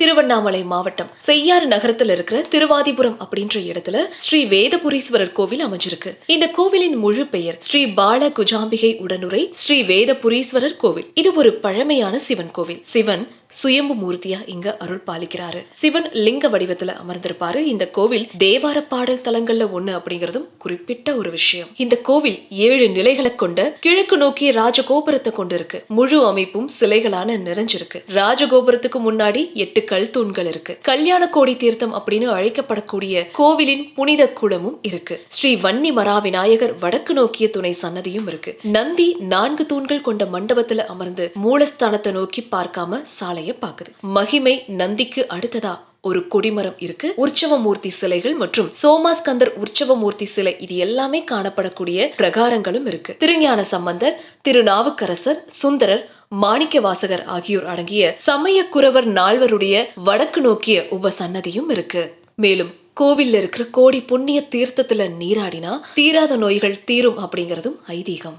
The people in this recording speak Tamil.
திருவண்ணாமலை மாவட்டம் செய்யாறு நகரத்துல இருக்கிற திருவாதிபுரம் அப்படின்ற இடத்துல ஸ்ரீ வேதபுரீஸ்வரர் கோவில் அமைஞ்சிருக்கு. இந்த கோவிலின் முழு பெயர் ஸ்ரீ பால குஜாம்பிகை உடனுரை ஸ்ரீ வேதபுரீஸ்வரர் கோவில். இது ஒரு பழமையான சிவன் கோவில். சிவன் சுயம்பு மூர்த்தியா இங்க அருள் பாலிக்கிறாரு. சிவன் லிங்க வடிவத்துல அமர்ந்திருப்பாரு. இந்த கோவில் தேவார பாடல் தலங்கள்ல ஒண்ணு அப்படிங்கறதும் குறிப்பிட்ட ஒரு விஷயம். இந்த கோவில் 7 நிலைகளை கொண்ட கிழக்கு நோக்கிய ராஜகோபுரத்தை கொண்டு இருக்கு. முழு அமைப்பும் சிலைகளான நிறைஞ்சிருக்கு. ராஜகோபுரத்துக்கு முன்னாடி 8 கல் தூண்கள் இருக்கு. கல்யாண கோடி தீர்த்தம் அப்படின்னு அழைக்கப்படக்கூடிய கோவிலின் புனித குளமும் இருக்கு. ஸ்ரீ வன்னி மரா விநாயகர் வடக்கு நோக்கிய துணை சன்னதியும் இருக்கு. நந்தி 4 தூண்கள் கொண்ட மண்டபத்துல அமர்ந்து மூலஸ்தானத்தை நோக்கி பார்க்காம சாலைய பாக்குது. மகிமை நந்திக்கு அடுத்ததா ஒரு கொடிமரம் இருக்கு. உற்சவமூர்த்தி சிலைகள் மற்றும் சோமாஸ்கந்தர் உற்சவமூர்த்தி சிலை இது எல்லாமே காணப்படக்கூடிய பிரகாரங்களும் இருக்கு. திருஞான சம்பந்தர், திருநாவுக்கரசர், சுந்தரர், மாணிக்க வாசகர் ஆகியோர் அடங்கிய சமயக்குரவர் நால்வருடைய வடக்கு நோக்கிய உபசன்னதியும் இருக்கு. மேலும் கோவில்ல இருக்கிற கோடி புண்ணிய தீர்த்தத்துல நீராடினா தீராத நோய்கள் தீரும் அப்படிங்கறதும் ஐதீகம்.